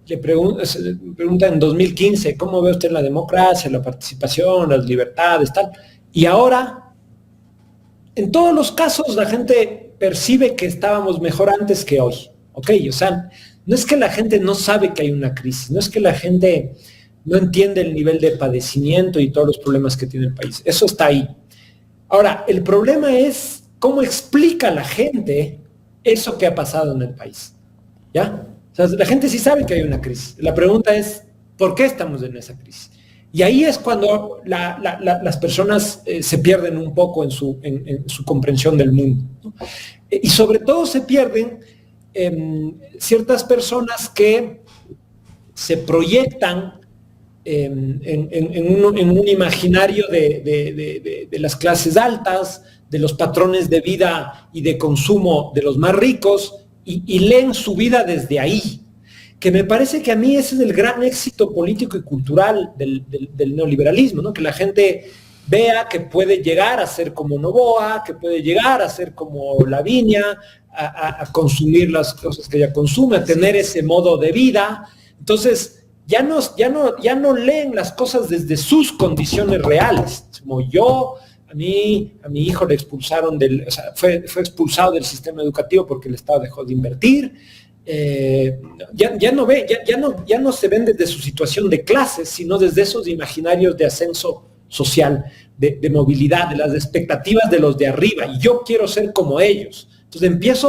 le pregunta en 2015, ¿cómo ve usted la democracia, la participación, las libertades, tal? Y ahora, en todos los casos, la gente percibe que estábamos mejor antes que hoy. ¿Ok? O sea, no es que la gente no sabe que hay una crisis, no es que la gente no entiende el nivel de padecimiento y todos los problemas que tiene el país. Eso está ahí. Ahora, el problema es cómo explica la gente eso que ha pasado en el país. ¿Ya? O sea, la gente sí sabe que hay una crisis. La pregunta es, ¿por qué estamos en esa crisis? Y ahí es cuando las personas se pierden un poco en su comprensión del mundo, ¿no? Y sobre todo se pierden ciertas personas que se proyectan en un imaginario de las clases altas, de los patrones de vida y de consumo de los más ricos, y leen su vida desde ahí. Que me parece que a mí ese es el gran éxito político y cultural del neoliberalismo, ¿no? Que la gente vea que puede llegar a ser como Noboa, que puede llegar a ser como Lavinia, a consumir las cosas que ella consume, a tener ese modo de vida. Entonces, ya no leen las cosas desde sus condiciones reales. Como a mi hijo le expulsaron fue expulsado del sistema educativo porque el Estado dejó de invertir. Ya no se ven desde su situación de clases, sino desde esos imaginarios de ascenso social, de movilidad, de las expectativas de los de arriba, y yo quiero ser como ellos. Entonces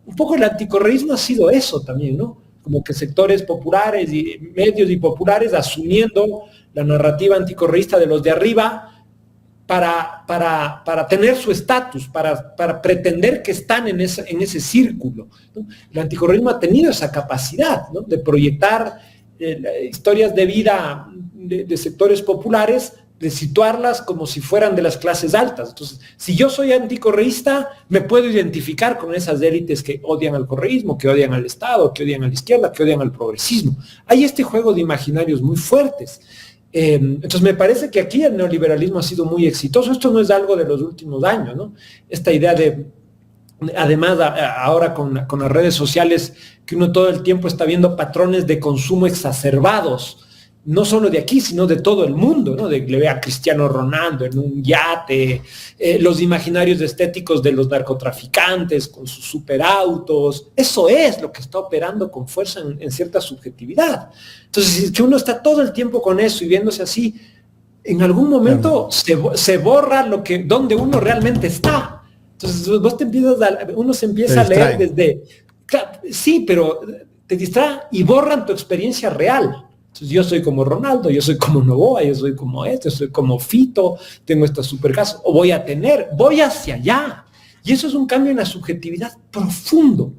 un poco el anticorreísmo ha sido eso también, ¿no? Como que sectores populares y medios y populares asumiendo la narrativa anticorreísta de los de arriba para tener su estatus, para pretender que están en ese círculo, ¿no? El anticorreísmo ha tenido esa capacidad, ¿no? De proyectar historias de vida de sectores populares, de situarlas como si fueran de las clases altas. Entonces, si yo soy anticorreísta, me puedo identificar con esas élites que odian al correísmo, que odian al Estado, que odian a la izquierda, que odian al progresismo. Hay este juego de imaginarios muy fuertes. Entonces, me parece que aquí el neoliberalismo ha sido muy exitoso. Esto no es algo de los últimos años, ¿no? Esta idea además, ahora con las redes sociales, que uno todo el tiempo está viendo patrones de consumo exacerbados, no solo de aquí, sino de todo el mundo, ¿no? Le ve a Cristiano Ronaldo en un yate, los imaginarios estéticos de los narcotraficantes con sus superautos. Eso es lo que está operando con fuerza en cierta subjetividad. Entonces, si es que uno está todo el tiempo con eso y viéndose así, en algún momento se borra donde uno realmente está. Entonces, uno se empieza a leer desde... Claro, sí, pero te distrae y borran tu experiencia real. Entonces, yo soy como Ronaldo, yo soy como Noboa, yo soy como yo soy como Fito, tengo esta super casa, o voy hacia allá. Y eso es un cambio en la subjetividad profundo.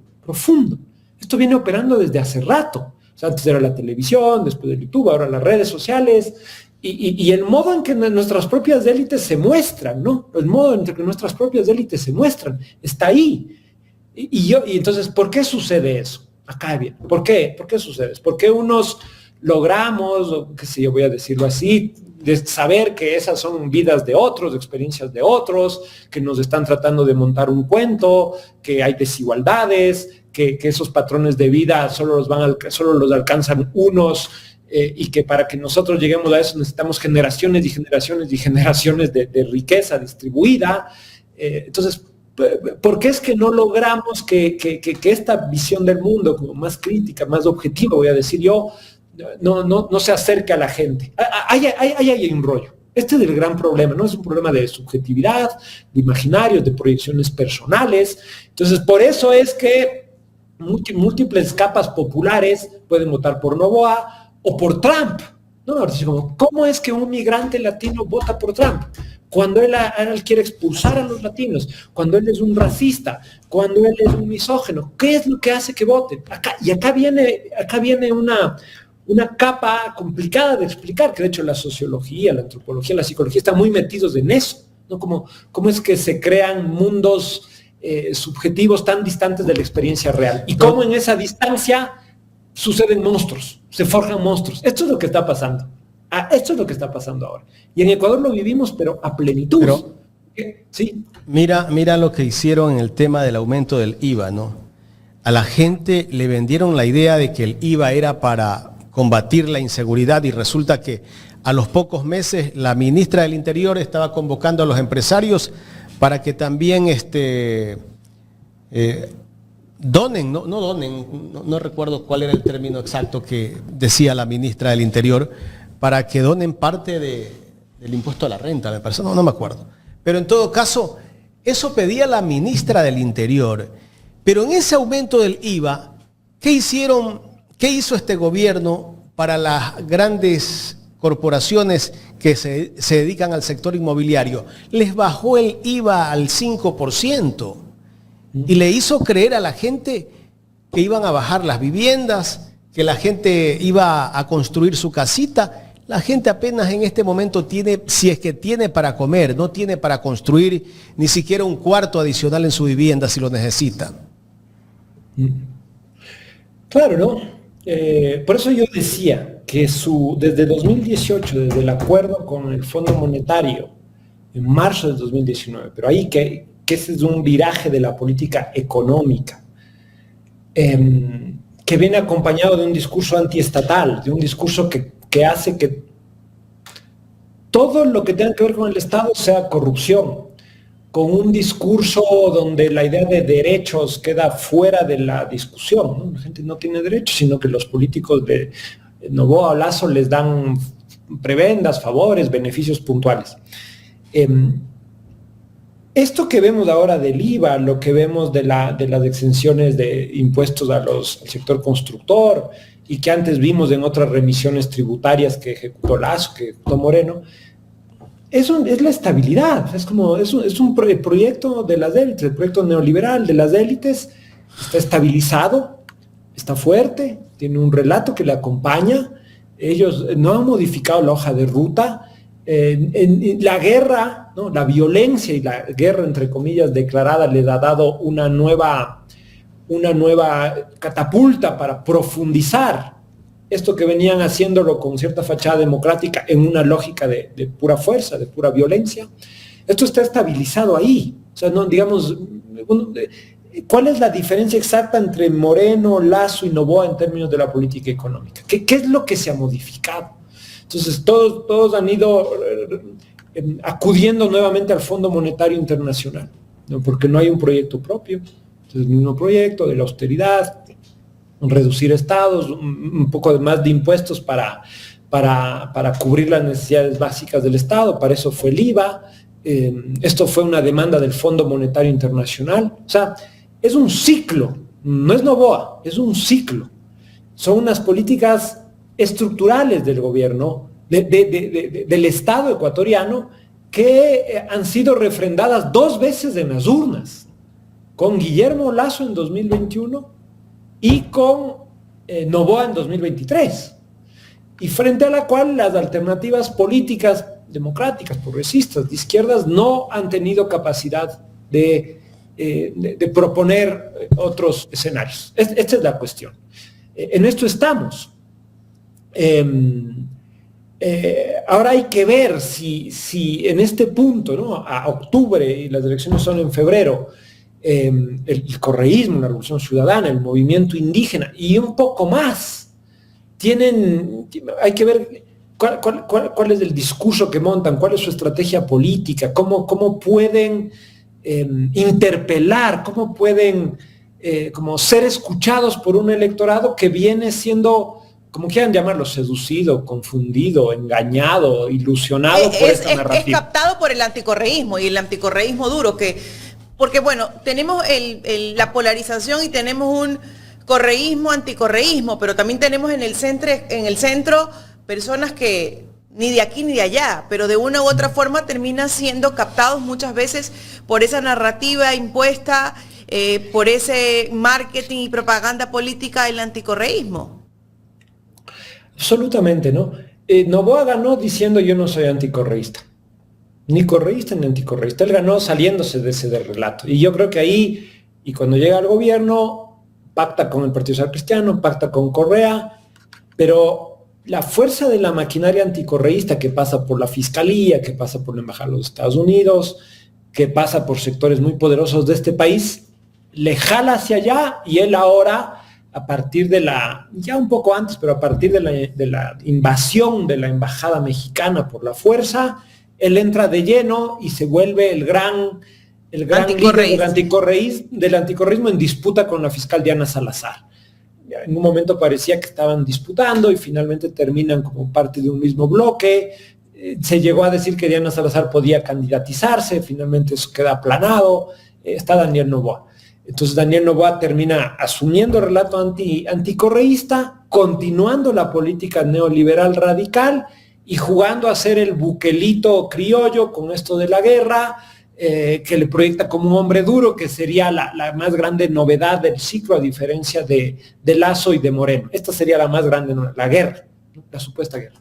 Esto viene operando desde hace rato. O sea, antes era la televisión, después de YouTube, ahora las redes sociales, y el modo en que nuestras propias élites se muestran, ¿no? El modo en que nuestras propias élites se muestran, está ahí. Y entonces, ¿por qué sucede eso? Acá viene. ¿Por qué? ¿Por qué sucede eso? ¿Por qué unos logramos, o qué sé yo, voy a decirlo así, de saber que esas son vidas de otros, experiencias de otros, que nos están tratando de montar un cuento, que hay desigualdades, que esos patrones de vida solo los alcanzan unos, y que para que nosotros lleguemos a eso necesitamos generaciones y generaciones y generaciones de riqueza distribuida? Entonces, ¿por qué es que no logramos que esta visión del mundo como más crítica, más objetiva, voy a decir yo, no se acerca a la gente? Hay un rollo. Este es el gran problema, ¿no? Es un problema de subjetividad, de imaginarios, de proyecciones personales. Entonces, por eso es que múltiples capas populares pueden votar por Noboa o por Trump. ¿No? Como, ¿cómo es que un migrante latino vota por Trump? Cuando él quiere expulsar a los latinos, cuando él es un racista, cuando él es un misógino, ¿qué es lo que hace que voten? Acá viene una capa complicada de explicar, que de hecho la sociología, la antropología, la psicología están muy metidos en eso, ¿no? ¿Cómo es que se crean mundos subjetivos tan distantes de la experiencia real? Y cómo en esa distancia suceden monstruos, se forjan monstruos. Esto es lo que está pasando. Esto es lo que está pasando ahora. Y en Ecuador lo vivimos, pero a plenitud. Sí. Mira lo que hicieron en el tema del aumento del IVA, ¿no? A la gente le vendieron la idea de que el IVA era para combatir la inseguridad y resulta que a los pocos meses la ministra del Interior estaba convocando a los empresarios para que también donen, no recuerdo cuál era el término exacto que decía la ministra del Interior, para que donen parte del impuesto a la renta, me parece, no me acuerdo. Pero en todo caso, eso pedía la ministra del Interior. Pero en ese aumento del IVA, ¿qué hizo este gobierno para las grandes corporaciones que se dedican al sector inmobiliario? Les bajó el IVA al 5%. Y le hizo creer a la gente que iban a bajar las viviendas, que la gente iba a construir su casita. La gente apenas en este momento tiene, si es que tiene para comer, no tiene para construir ni siquiera un cuarto adicional en su vivienda si lo necesita. Claro, ¿no? Por eso yo decía que desde 2018, desde el acuerdo con el Fondo Monetario, en marzo de 2019, pero ahí que ese es un viraje de la política económica, que viene acompañado de un discurso antiestatal, de un discurso que hace que todo lo que tenga que ver con el Estado sea corrupción, con un discurso donde la idea de derechos queda fuera de la discusión, ¿no? La gente no tiene derechos, sino que los políticos de Noboa o Lasso les dan prebendas, favores, beneficios puntuales. Esto que vemos ahora del IVA, lo que vemos de las exenciones de impuestos al sector constructor y que antes vimos en otras remisiones tributarias que ejecutó Lasso, que ejecutó Moreno, es la estabilidad. Es un proyecto de las élites, el proyecto neoliberal de las élites está estabilizado, está fuerte, tiene un relato que le acompaña. Ellos no han modificado la hoja de ruta. En la guerra, ¿no? La violencia y la guerra, entre comillas, declarada, les ha dado una nueva catapulta para profundizar esto que venían haciéndolo con cierta fachada democrática en una lógica de pura fuerza, de pura violencia. Esto está estabilizado ahí. O sea, no, digamos, ¿cuál es la diferencia exacta entre Moreno, Lasso y Noboa en términos de la política económica? ¿Qué es lo que se ha modificado? Entonces, todos han ido acudiendo nuevamente al Fondo Monetario Internacional, ¿no? Porque no hay un proyecto propio. Entonces, el mismo proyecto de la austeridad, reducir estados, un poco más de impuestos para cubrir las necesidades básicas del Estado. Para eso fue el IVA. Esto fue una demanda del Fondo Monetario Internacional. O sea, es un ciclo, no es Noboa, es un ciclo. Son unas políticas estructurales del gobierno, del Estado ecuatoriano, que han sido refrendadas 2 veces en las urnas, con Guillermo Lasso en 2021 y con Noboa en 2023, y frente a la cual las alternativas políticas democráticas, progresistas, de izquierdas, no han tenido capacidad de proponer otros escenarios. Esta es la cuestión. En esto estamos. Ahora hay que ver si en este punto, ¿no? A octubre, y las elecciones son en febrero, el correísmo, la Revolución Ciudadana, el movimiento indígena y un poco más, hay que ver cuál es el discurso que montan, cuál es su estrategia política, cómo pueden interpelar, cómo pueden como ser escuchados por un electorado que viene siendo, como quieran llamarlo, seducido, confundido, engañado, ilusionado por esta narrativa. Es captado por el anticorreísmo y el anticorreísmo duro, porque bueno, tenemos la polarización y tenemos correísmo, anticorreísmo, pero también tenemos en el centro personas que ni de aquí ni de allá, pero de una u otra forma terminan siendo captados muchas veces por esa narrativa impuesta, por ese marketing y propaganda política del anticorreísmo. Absolutamente, ¿no? Noboa ganó diciendo yo no soy anticorreísta. Ni correísta ni anticorreísta. Él ganó saliéndose de ese relato. Y yo creo que ahí, y cuando llega al gobierno, pacta con el Partido Social Cristiano, pacta con Correa, pero la fuerza de la maquinaria anticorreísta que pasa por la Fiscalía, que pasa por la Embajada de los Estados Unidos, que pasa por sectores muy poderosos de este país, le jala hacia allá y él ahora, a partir de ya un poco antes, pero a partir de la invasión de la Embajada Mexicana por la fuerza, él entra de lleno y se vuelve el gran líder del anticorreísmo en disputa con la fiscal Diana Salazar. En un momento parecía que estaban disputando y finalmente terminan como parte de un mismo bloque. Se llegó a decir que Diana Salazar podía candidatizarse, finalmente eso queda aplanado. Está Daniel Noboa. Entonces Daniel Noboa termina asumiendo el relato anticorreísta, continuando la política neoliberal radical y jugando a ser el buquelito criollo con esto de la guerra, que le proyecta como un hombre duro, que sería la más grande novedad del ciclo, a diferencia de Lazo y de Moreno. Esta sería la más grande, la guerra, la supuesta guerra.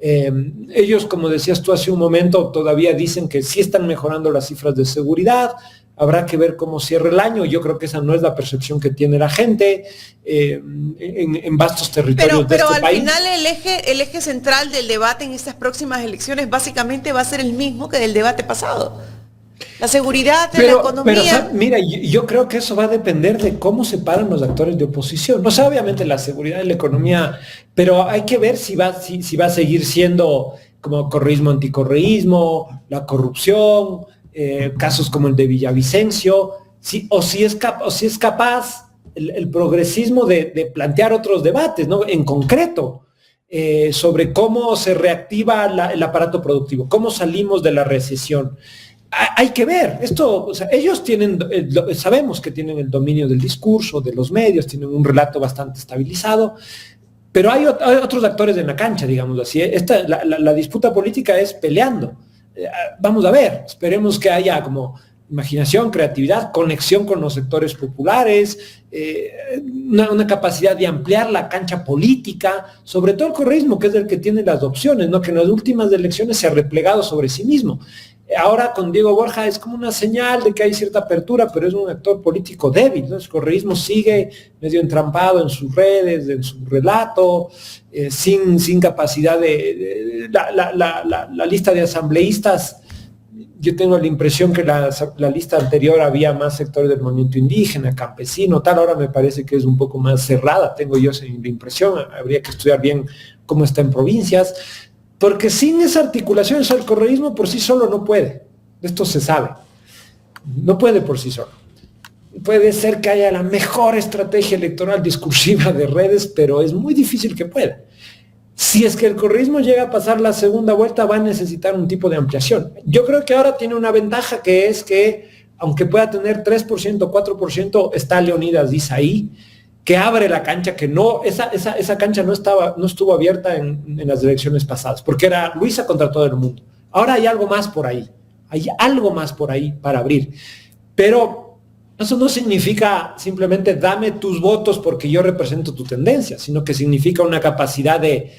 Ellos, como decías tú hace un momento, todavía dicen que sí están mejorando las cifras de seguridad. Habrá que ver cómo cierra el año. Yo creo que esa no es la percepción que tiene la gente en vastos territorios de este país. Pero al final el eje central del debate en estas próximas elecciones básicamente va a ser el mismo que del debate pasado. La seguridad, la economía. Pero, mira, yo creo que eso va a depender de cómo se paran los actores de oposición. No sé, obviamente la seguridad y la economía, pero hay que ver si va a seguir siendo como correísmo, anticorreísmo, la corrupción, casos como el de Villavicencio, o si es capaz el progresismo de plantear otros debates, ¿no? En concreto, sobre cómo se reactiva el aparato productivo, cómo salimos de la recesión. Hay que ver, esto, o sea, ellos sabemos que tienen el dominio del discurso, de los medios, tienen un relato bastante estabilizado, pero hay otros actores en la cancha, digamos así. La disputa política es peleando. Vamos a ver, esperemos que haya como imaginación, creatividad, conexión con los sectores populares, una capacidad de ampliar la cancha política, sobre todo el correísmo, que es el que tiene las opciones, ¿no? Que en las últimas elecciones se ha replegado sobre sí mismo. Ahora con Diego Borja es como una señal de que hay cierta apertura, pero es un actor político débil, ¿no? El correísmo sigue medio entrampado en sus redes, en su relato, sin capacidad la lista de asambleístas. Yo tengo la impresión que la lista anterior había más sectores del movimiento indígena, campesino, tal. Ahora me parece que es un poco más cerrada, tengo yo esa impresión. Habría que estudiar bien cómo está en provincias. Porque sin esa articulación, el correísmo por sí solo no puede. Esto se sabe. No puede por sí solo. Puede ser que haya la mejor estrategia electoral discursiva de redes, pero es muy difícil que pueda. Si es que el correísmo llega a pasar la segunda vuelta, va a necesitar un tipo de ampliación. Yo creo que ahora tiene una ventaja, que es que, aunque pueda tener 3%, 4%, está Leonidas Diz ahí, que abre la cancha, que no, esa cancha no estuvo abierta en las elecciones pasadas, porque era Luisa contra todo el mundo. Ahora hay algo más por ahí para abrir. Pero eso no significa simplemente dame tus votos porque yo represento tu tendencia, sino que significa una capacidad de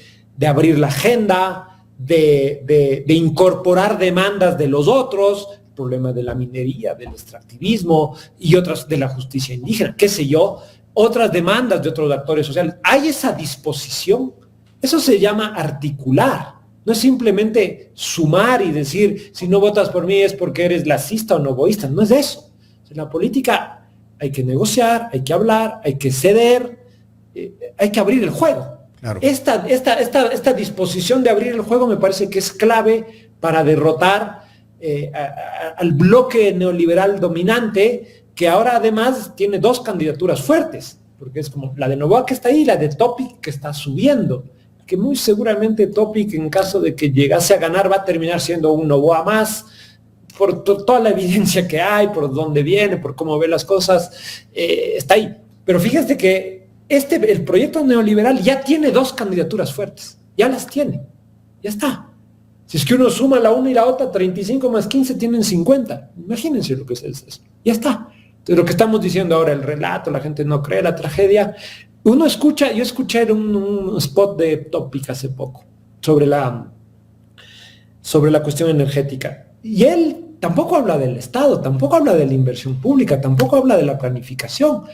abrir la agenda, de incorporar demandas de los otros, el problema de la minería, del extractivismo y otras, de la justicia indígena, qué sé yo, otras demandas de otros actores sociales. Hay esa disposición. Eso se llama articular. No es simplemente sumar y decir, si no votas por mí es porque eres lacista o novoísta. No es eso. En la política hay que negociar, hay que hablar, hay que ceder, hay que abrir el juego. Claro. Esta disposición de abrir el juego me parece que es clave para derrotar al bloque neoliberal dominante, que ahora además tiene dos candidaturas fuertes, porque es como la de Noboa, que está ahí, y la de Topic, que está subiendo, que muy seguramente Topic, en caso de que llegase a ganar, va a terminar siendo un Noboa más, por toda la evidencia que hay, por dónde viene, por cómo ve las cosas, está ahí. Pero fíjate que el proyecto neoliberal ya tiene 2 candidaturas fuertes, ya las tiene, ya está. Si es que uno suma la una y la otra, 35 más 15 tienen 50. Imagínense lo que es eso. Ya está. Entonces, lo que estamos diciendo ahora, el relato, la gente no cree, la tragedia. Uno escucha, yo escuché un spot de Topic hace poco sobre la cuestión energética. Y él tampoco habla del Estado, tampoco habla de la inversión pública, tampoco habla de la planificación.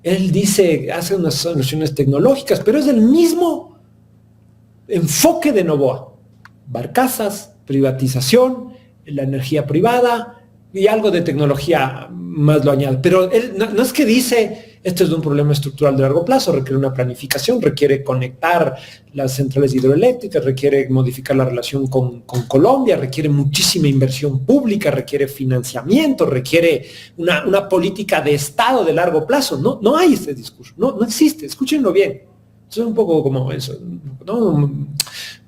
Él dice, hace unas soluciones tecnológicas, pero es el mismo enfoque de Noboa. Barcazas, privatización, la energía privada y algo de tecnología más lo añade. Pero él no es que dice, esto es un problema estructural de largo plazo, requiere una planificación, requiere conectar las centrales hidroeléctricas, requiere modificar la relación con Colombia, requiere muchísima inversión pública, requiere financiamiento, requiere una política de Estado de largo plazo. No hay este discurso, no existe, escúchenlo bien. Eso es un poco como eso, ¿no? Un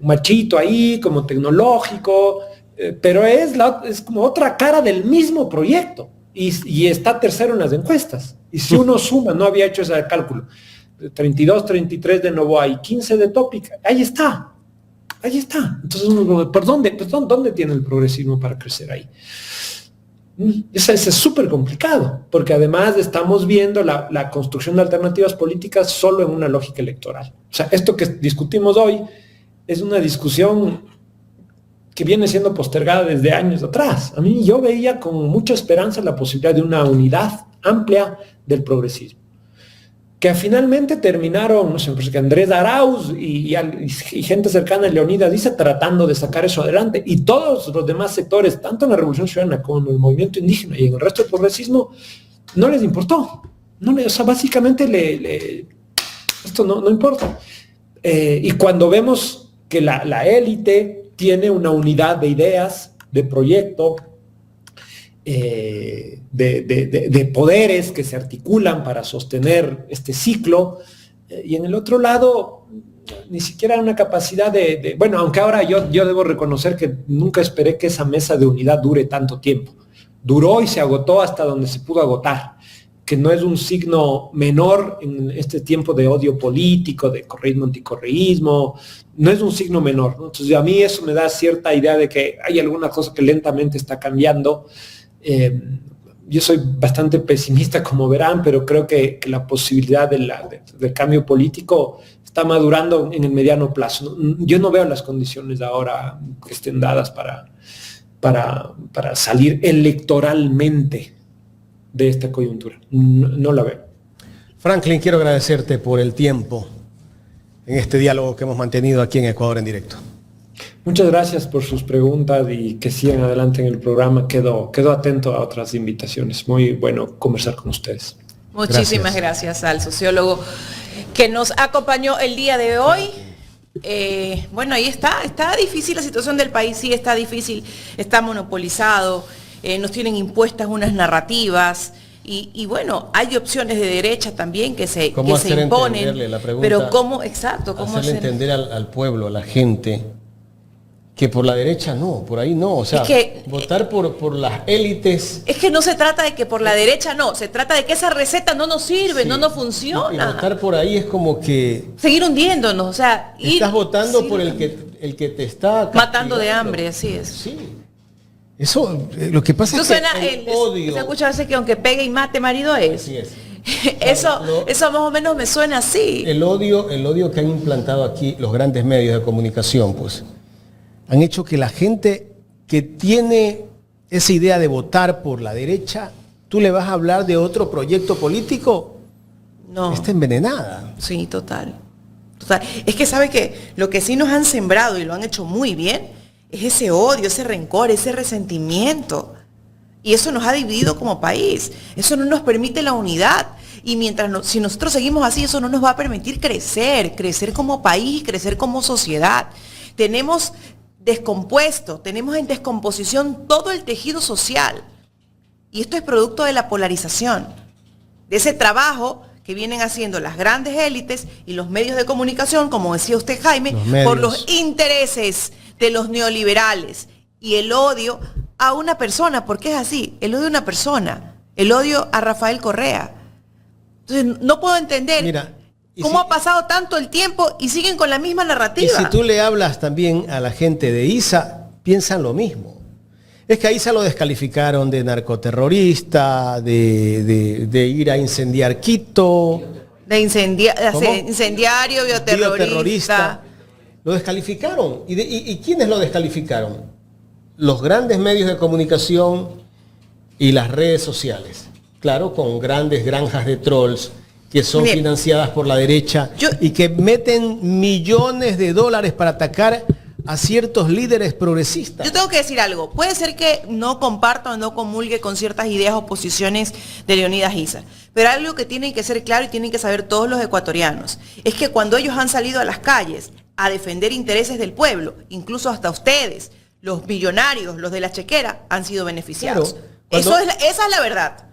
machito ahí, como tecnológico, pero es como otra cara del mismo proyecto y está tercero en las encuestas. Y si uno suma, no había hecho ese cálculo, 32, 33 de Noboa y 15 de Topic, ahí está. Entonces, ¿dónde tiene el progresismo para crecer ahí? Eso es súper complicado, porque además estamos viendo la construcción de alternativas políticas solo en una lógica electoral. O sea, esto que discutimos hoy es una discusión que viene siendo postergada desde años atrás. Yo veía con mucha esperanza la posibilidad de una unidad amplia del progresismo, que finalmente terminaron, no sé, que Andrés Arauz y gente cercana a Leonidas dice tratando de sacar eso adelante, y todos los demás sectores, tanto en la Revolución Ciudadana como en el movimiento indígena y en el resto del progresismo, no les importó. O sea, básicamente esto no importa. Y cuando vemos que la élite tiene una unidad de ideas, de proyecto, de poderes que se articulan para sostener este ciclo, y en el otro lado ni siquiera una capacidad bueno, aunque ahora yo debo reconocer que nunca esperé que esa mesa de unidad dure tanto tiempo. Duró y se agotó hasta donde se pudo agotar, que no es un signo menor en este tiempo de odio político, de correísmo, anticorreísmo, no es un signo menor, ¿no? Entonces a mí eso me da cierta idea de que hay alguna cosa que lentamente está cambiando. Yo soy bastante pesimista, como verán, pero creo que la posibilidad del cambio político está madurando en el mediano plazo. Yo no veo las condiciones ahora que estén dadas para salir electoralmente de esta coyuntura. No la veo. Franklin, quiero agradecerte por el tiempo en este diálogo que hemos mantenido aquí en Ecuador en Directo. Muchas gracias por sus preguntas y que sigan adelante en el programa. Quedo atento a otras invitaciones. Muy bueno conversar con ustedes. Muchísimas gracias al sociólogo que nos acompañó el día de hoy. Bueno, ahí está difícil la situación del país, sí está difícil, está monopolizado, nos tienen impuestas unas narrativas. Y bueno, hay opciones de derecha también que se imponen. La pregunta, pero ¿cómo hacerle entender al pueblo, a la gente, que por la derecha no, por ahí no? O sea, es que, votar por las élites. Es que no se trata de que por la derecha no, se trata de que esa receta no nos sirve, sí, no nos funciona. Y votar por ahí es como que seguir hundiéndonos, o sea, estás votando por el que te está matando de hambre, así es. Sí. Eso, lo que pasa es que el odio. Se escucha a veces que aunque pegue y mate, marido es. Así es. Eso más o menos me suena así. El odio que han implantado aquí los grandes medios de comunicación, pues, han hecho que la gente que tiene esa idea de votar por la derecha, tú le vas a hablar de otro proyecto político, no. Está envenenada. Sí, total. Es que sabe que lo que sí nos han sembrado y lo han hecho muy bien es ese odio, ese rencor, ese resentimiento. Y eso nos ha dividido como país. Eso no nos permite la unidad. Y si nosotros seguimos así, eso no nos va a permitir crecer como país, crecer como sociedad. Tenemos descompuesto, tenemos en descomposición todo el tejido social. Y esto es producto de la polarización, de ese trabajo que vienen haciendo las grandes élites y los medios de comunicación, como decía usted, Jaime, por los intereses de los neoliberales y el odio a una persona, porque es así, el odio a una persona, el odio a Rafael Correa. Entonces, no puedo entender. Mira, ¿Cómo ha pasado tanto el tiempo y siguen con la misma Y narrativa? si tú le hablas también a la gente de ISA, piensan lo mismo. Es que a ISA lo descalificaron de narcoterrorista, de ir a incendiar Quito. De ¿Cómo? incendiario, bioterrorista. Lo descalificaron. ¿Y quiénes lo descalificaron? Los grandes medios de comunicación y las redes sociales. Claro, con grandes granjas de trolls que son Bien. financiadas por la derecha y que meten millones de dólares para atacar a ciertos líderes progresistas. Yo tengo que decir algo. Puede ser que no comparta o no comulgue con ciertas ideas o posiciones de Leonidas Issa, pero algo que tiene que ser claro y tienen que saber todos los ecuatorianos es que cuando ellos han salido a las calles a defender intereses del pueblo, incluso hasta ustedes, los millonarios, los de la chequera, han sido beneficiados. Claro, Esa es la verdad.